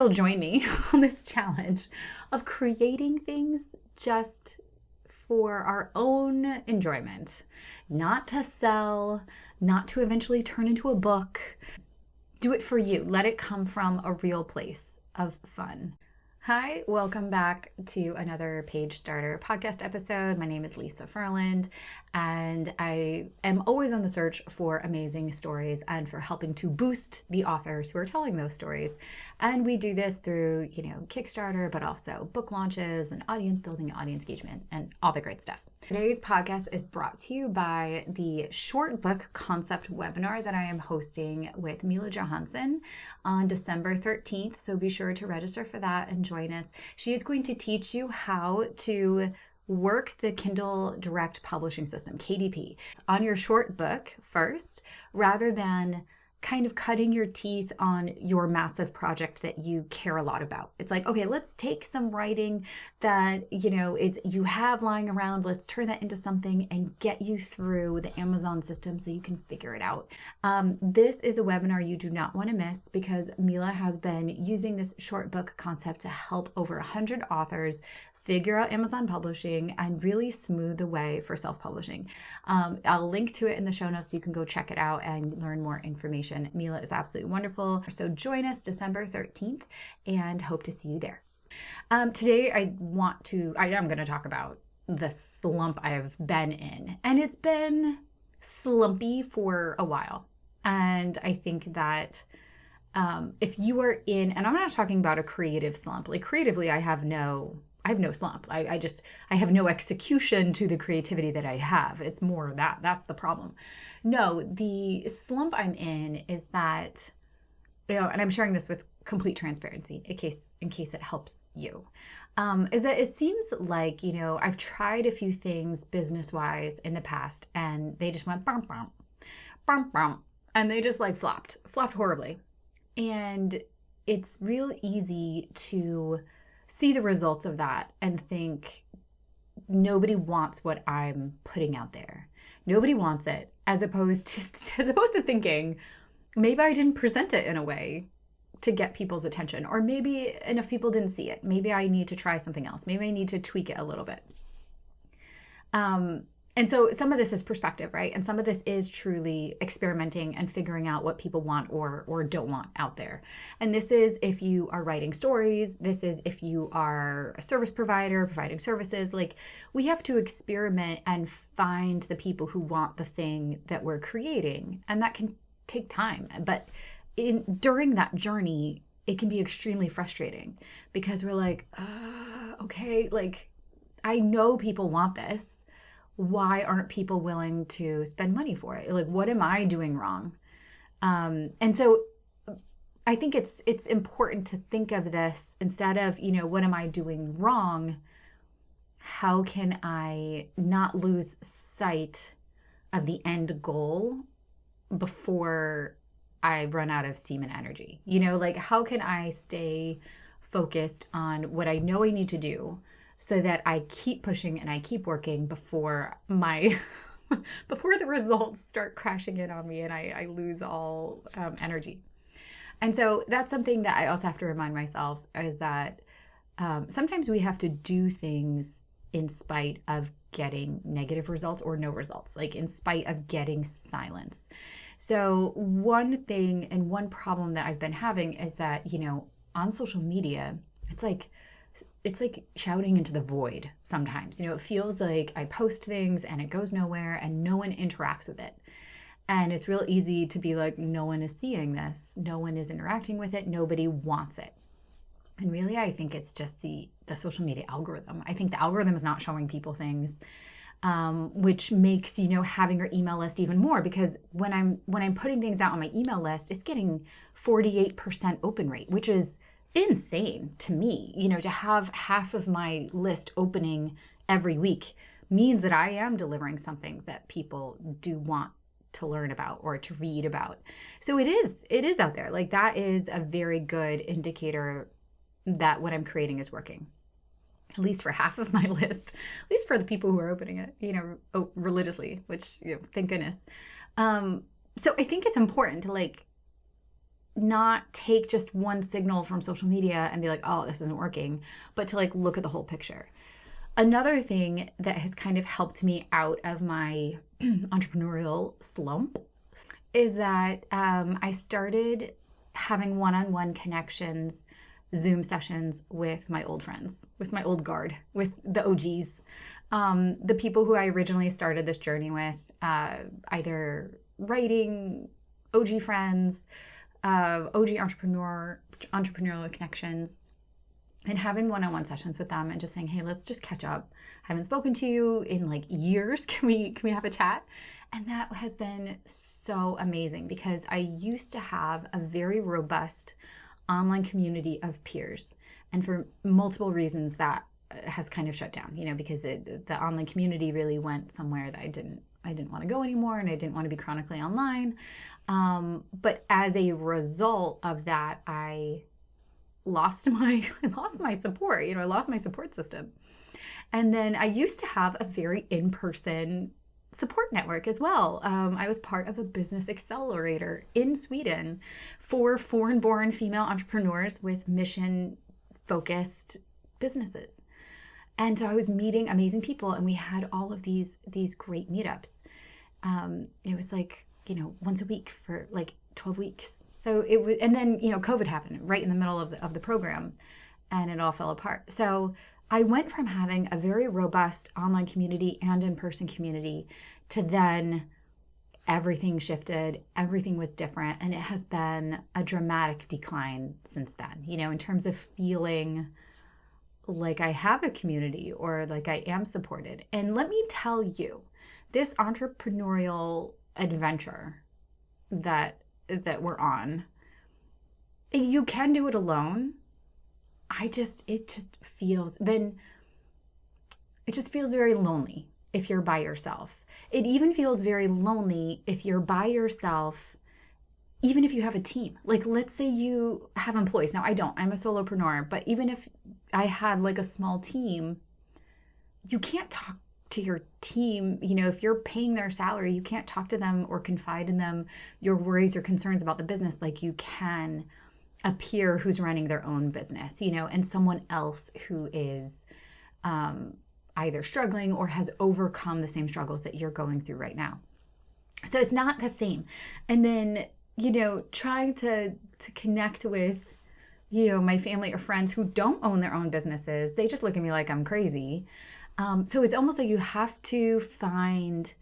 Will join me on this challenge of creating things just for our own enjoyment, not to sell, not to eventually turn into a book. Do it for you. Let it come from a real place of fun. Hi, welcome back to another PageStarter Podcast episode. My name is Lisa Furland, and I am always on the search for amazing stories and for helping to boost the authors who are telling those stories. And we do this through, Kickstarter, but also book launches and audience building, audience engagement, and all the great stuff. Today's podcast is brought to you by the short book concept webinar that I am hosting with Mila Johansson on December 13th. So be sure to register for that and join us. She is going to teach you how to work the Kindle Direct Publishing System, KDP, on your short book first, rather than kind of cutting your teeth on your massive project that you care a lot about. It's like, okay, let's take some writing that, is you have lying around. Let's turn that into something and get you through the Amazon system so you can figure it out. This is a webinar you do not want to miss because Mila has been using this short book concept to help over 100 authors figure out Amazon publishing and really smooth the way for self-publishing. I'll link to it in the show notes so you can go check it out and learn more information. Mila is absolutely wonderful. So join us December 13th and hope to see you there. Today I am going to talk about the slump I've been in. And it's been slumpy for a while. And I think that if you are in, and I'm not talking about a creative slump, like creatively I have no slump. I have no execution to the creativity that I have. It's more that's the problem. No, the slump I'm in is that, and I'm sharing this with complete transparency in case it helps you, is that it seems like, I've tried a few things business-wise in the past and they just went bum, bum, bum, bum, and they just flopped horribly. And it's real easy to see the results of that and think nobody wants what I'm putting out there. Nobody wants it, as opposed to thinking maybe I didn't present it in a way to get people's attention, or maybe enough people didn't see it. Maybe I need to try something else. Maybe I need to tweak it a little bit. And so some of this is perspective, right? And some of this is truly experimenting and figuring out what people want or don't want out there. And this is if you are writing stories, this is if you are a service provider, providing services. We have to experiment and find the people who want the thing that we're creating. And that can take time. But during that journey, it can be extremely frustrating because we're like, okay, I know people want this. Why aren't people willing to spend money for it? What am I doing wrong? And so I think it's important to think of this instead of, what am I doing wrong? How can I not lose sight of the end goal before I run out of steam and energy? How can I stay focused on what I know I need to do so that I keep pushing and I keep working before the results start crashing in on me and I lose all energy. And so that's something that I also have to remind myself is that sometimes we have to do things in spite of getting negative results or no results, in spite of getting silence. So one thing and one problem that I've been having is that, on social media, it's like shouting into the void sometimes. It feels like I post things and it goes nowhere and no one interacts with it. And it's real easy to be like, no one is seeing this. No one is interacting with it. Nobody wants it. And really, I think it's just the social media algorithm. I think the algorithm is not showing people things, which makes, having your email list even more, because when I'm putting things out on my email list, it's getting 48% open rate, which is insane to me. To have half of my list opening every week means that I am delivering something that people do want to learn about or to read about. So it is out there. That is a very good indicator that what I'm creating is working, at least for half of my list, at least for the people who are opening it, religiously, which, thank goodness. So I think it's important to not take just one signal from social media and be like, oh, this isn't working, but to like look at the whole picture. Another thing that has kind of helped me out of my entrepreneurial slump is that I started having one-on-one connections, Zoom sessions with my old friends, with my old guard, with the OGs, the people who I originally started this journey with, either writing, OG friends, OG entrepreneurial connections, and having one-on-one sessions with them and just saying, hey, let's just catch up. I haven't spoken to you in like years. Can we have a chat? And that has been so amazing because I used to have a very robust online community of peers. And for multiple reasons that has kind of shut down, because the online community really went somewhere that I didn't want to go anymore, and I didn't want to be chronically online. But as a result of that, I lost my support. I lost my support system. And then I used to have a very in-person support network as well. I was part of a business accelerator in Sweden for foreign-born female entrepreneurs with mission-focused businesses. And so I was meeting amazing people, and we had all of these great meetups. It was like, once a week for like 12 weeks. So it was, and then, COVID happened right in the middle of the program, and it all fell apart. So I went from having a very robust online community and in-person community to then everything shifted, everything was different, and it has been a dramatic decline since then, in terms of feeling like I have a community or like I am supported. And let me tell you, this entrepreneurial adventure that we're on, you can do it alone. It just feels very lonely if you're by yourself. It even feels very lonely if you're by yourself, even if you have a team. Like, let's say you have employees. Now, I don't. I'm a solopreneur. But even if I had like a small team, you can't talk to your team. If you're paying their salary, you can't talk to them or confide in them your worries or concerns about the business like you can a peer who's running their own business, and someone else who is either struggling or has overcome the same struggles that you're going through right now. So it's not the same. And then, trying to connect with, my family or friends who don't own their own businesses, they just look at me like I'm crazy. So it's almost like you have to find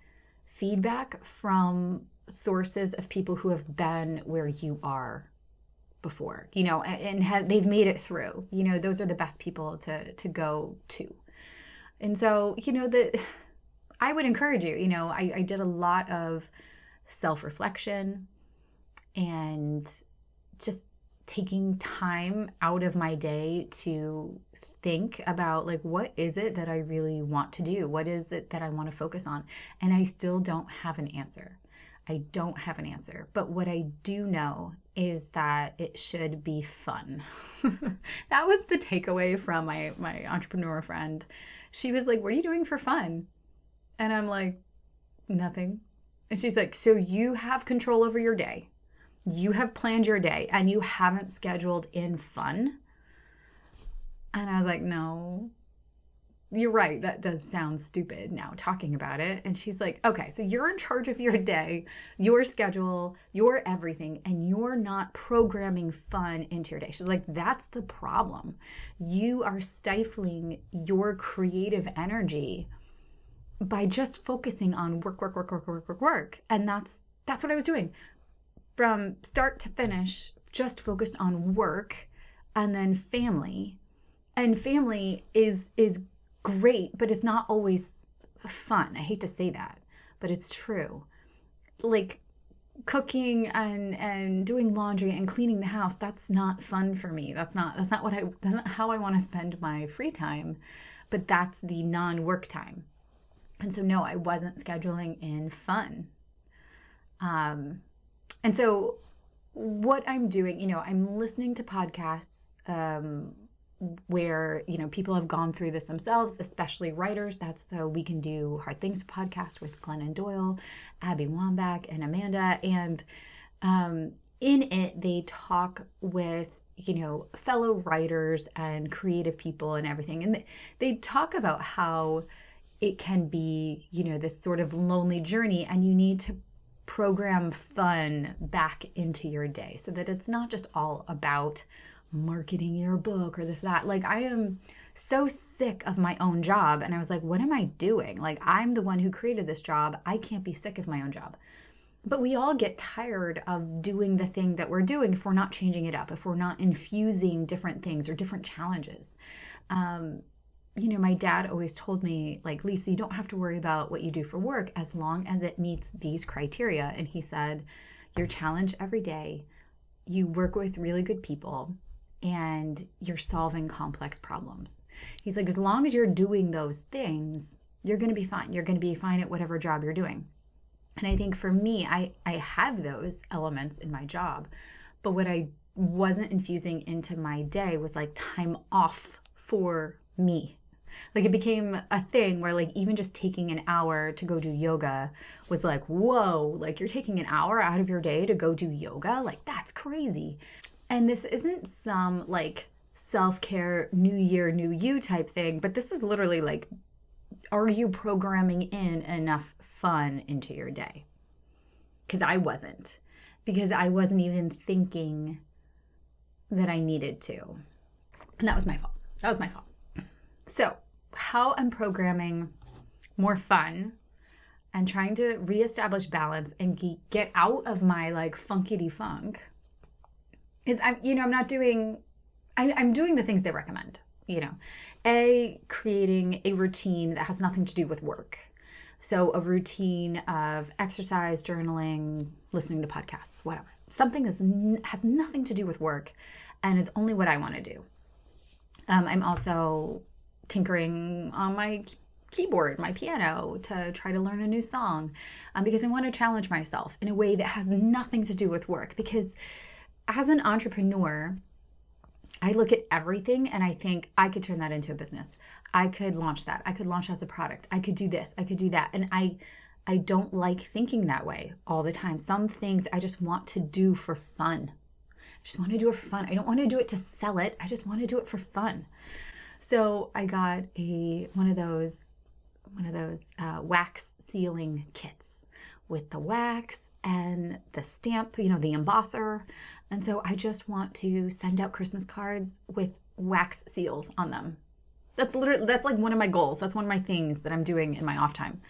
feedback from sources of people who have been where you are before, and they've made it through. Those are the best people to go to. And so, I would encourage you, I did a lot of self-reflection and just taking time out of my day to think about, like, what is it that I really want to do? What is it that I want to focus on? And I still don't have an answer. But what I do know is that it should be fun. That was the takeaway from my entrepreneur friend. She was like, what are you doing for fun? And I'm like, nothing. And she's like, so you have control over your day. You have planned your day and you haven't scheduled in fun? And I was like, no, you're right. That does sound stupid now talking about it. And she's like, okay, so you're in charge of your day, your schedule, your everything, and you're not programming fun into your day. She's like, that's the problem. You are stifling your creative energy by just focusing on work. And that's what I was doing. From start to finish, just focused on work and then family. And family is great, but it's not always fun. I hate to say that, but it's true. Like cooking and doing laundry and cleaning the house, that's not fun for me. That's not how I want to spend my free time, but that's the non-work time. And so no, I wasn't scheduling in fun. And so what I'm doing, I'm listening to podcasts where, people have gone through this themselves, especially writers. That's the We Can Do Hard Things podcast with Glennon Doyle, Abby Wambach, and Amanda. And in it, they talk with, fellow writers and creative people and everything. And they talk about how it can be, this sort of lonely journey, and you need to program fun back into your day so that it's not just all about marketing your book or this, that. Like, I am so sick of my own job. And I was like, what am I doing? Like, I'm the one who created this job. I can't be sick of my own job. But we all get tired of doing the thing that we're doing if we're not changing it up, if we're not infusing different things or different challenges. My dad always told me, like, Lisa, you don't have to worry about what you do for work as long as it meets these criteria. And he said, you're challenged every day, you work with really good people, and you're solving complex problems. He's like, as long as you're doing those things, you're going to be fine. You're going to be fine at whatever job you're doing. And I think for me, I have those elements in my job, but what I wasn't infusing into my day was like time off for me. Like, it became a thing where, like, even just taking an hour to go do yoga was like, whoa, like, you're taking an hour out of your day to go do yoga? Like, that's crazy. And this isn't some like self-care, new year, new you type thing, but this is literally like, are you programming in enough fun into your day? Because I wasn't even thinking that I needed to. And that was my fault. So how I'm programming more fun and trying to reestablish balance and get out of my like funkity funk is I'm doing the things they recommend. Creating a routine that has nothing to do with work. So a routine of exercise, journaling, listening to podcasts, whatever. Something that has nothing to do with work, and it's only what I want to do. I'm also tinkering on my keyboard, my piano, to try to learn a new song, because I want to challenge myself in a way that has nothing to do with work. Because as an entrepreneur, I look at everything and I think I could turn that into a business. I could launch that. I could launch as a product. I could do this. I could do that. And I don't like thinking that way all the time. Some things I just want to do for fun. I just want to do it for fun. I don't want to do it to sell it. I just want to do it for fun. So I got one of those wax sealing kits with the wax and the stamp, the embosser. And so I just want to send out Christmas cards with wax seals on them. That's like one of my goals. That's one of my things that I'm doing in my off time.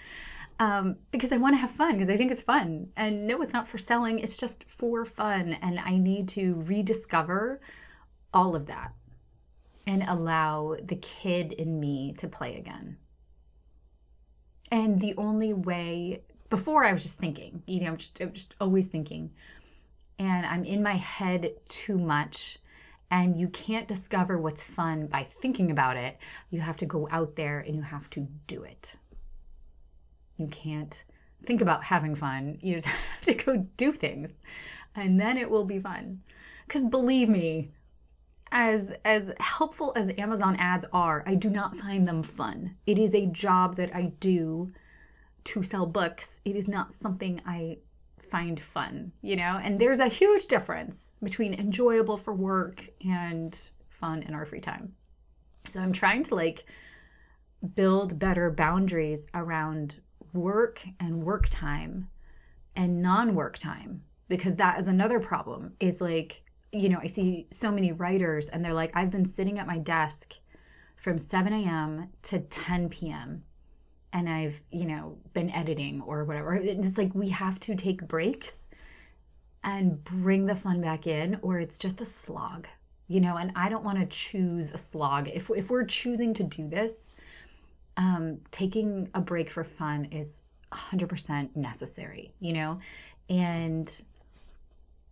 Because I want to have fun, because I think it's fun. And no, it's not for selling. It's just for fun. And I need to rediscover all of that and allow the kid in me to play again. And the only way, before I was just thinking, I'm just always thinking, and I'm in my head too much, and you can't discover what's fun by thinking about it. You have to go out there and you have to do it. You can't think about having fun. You just have to go do things, and then it will be fun. Because believe me, as helpful as Amazon ads are, I do not find them fun. It is a job that I do to sell books. It is not something I find fun, and there's a huge difference between enjoyable for work and fun in our free time. So I'm trying to build better boundaries around work and work time and non-work time, because that is another problem. Is I see so many writers and they're like, I've been sitting at my desk from 7 a.m. to 10 p.m. and I've, been editing or whatever. It's like, we have to take breaks and bring the fun back in, or it's just a slog, and I don't want to choose a slog. If we're choosing to do this, taking a break for fun is 100% necessary, and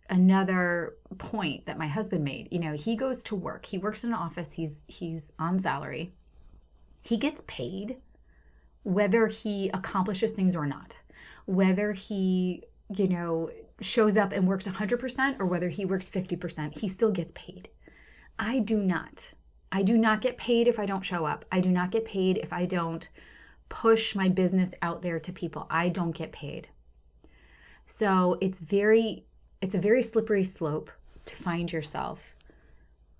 another point that my husband made, he goes to work, he works in an office, he's on salary, he gets paid whether he accomplishes things or not, whether he, shows up and works 100% or whether he works 50%, he still gets paid. I do not get paid if I don't show up. I do not get paid if I don't push my business out there to people. I don't get paid. So it's very it's a very slippery slope to find yourself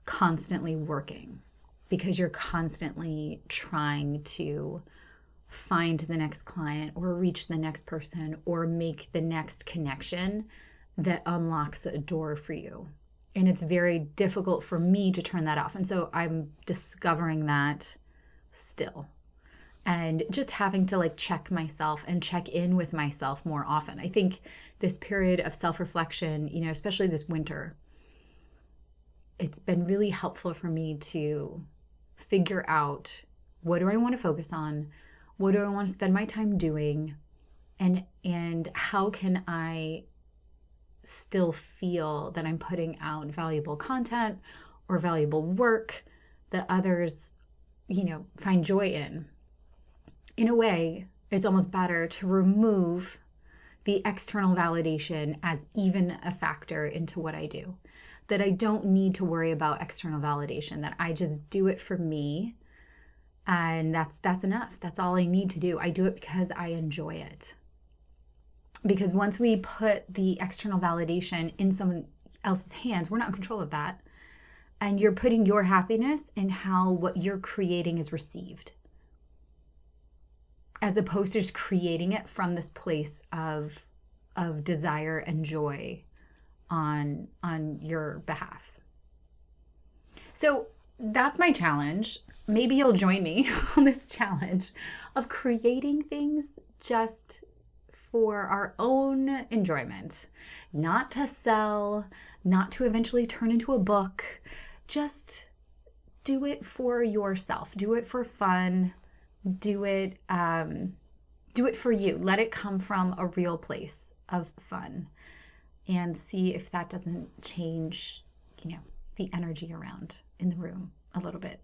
constantly working because you're constantly trying to find the next client or reach the next person or make the next connection that unlocks a door for you. And it's very difficult for me to turn that off. And so I'm discovering that still. And just having to check myself and check in with myself more often. I think this period of self-reflection, especially this winter, it's been really helpful for me to figure out, what do I want to focus on? What do I want to spend my time doing? And how can I still feel that I'm putting out valuable content or valuable work that others, find joy in? In a way, it's almost better to remove the external validation as even a factor into what I do. That I don't need to worry about external validation, that I just do it for me, and that's enough. That's all I need to do. I do it because I enjoy it. Because once we put the external validation in someone else's hands, we're not in control of that. And you're putting your happiness in how what you're creating is received, as opposed to just creating it from this place of desire and joy on your behalf. So that's my challenge. Maybe you'll join me on this challenge of creating things just for our own enjoyment, not to sell, not to eventually turn into a book. Just do it for yourself. Do it for fun. Do it for you. Let it come from a real place of fun, and see if that doesn't change, the energy around in the room a little bit.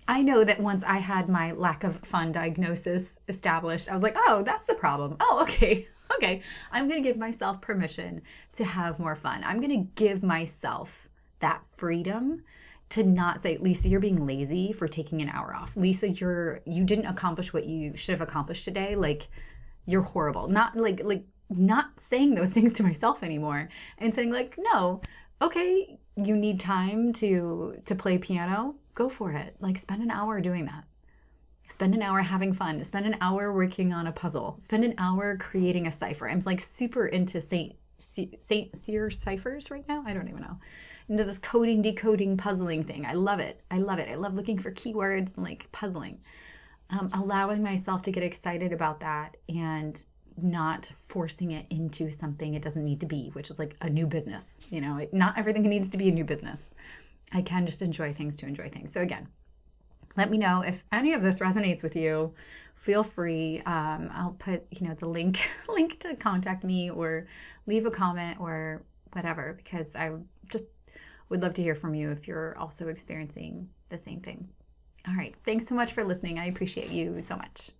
I know that once I had my lack of fun diagnosis established, I was like, oh, that's the problem. Oh, okay. I'm going to give myself permission to have more fun. I'm going to give myself that freedom to not say, Lisa, you're being lazy for taking an hour off. Lisa, you didn't accomplish what you should have accomplished today. You're horrible. Not not saying those things to myself anymore, and saying no, okay, you need time to play piano, go for it. Spend an hour doing that. Spend an hour having fun. Spend an hour working on a puzzle. Spend an hour creating a cipher. I'm super into Saint Cyr ciphers right now. I don't even know. Into this coding, decoding, puzzling thing. I love it. I love looking for keywords and puzzling. Allowing myself to get excited about that and not forcing it into something it doesn't need to be, which is a new business. Not everything needs to be a new business. I can just enjoy things to enjoy things. So again, let me know if any of this resonates with you. Feel free. I'll put the link to contact me or leave a comment or whatever, because I just would love to hear from you if you're also experiencing the same thing. All right. Thanks so much for listening. I appreciate you so much.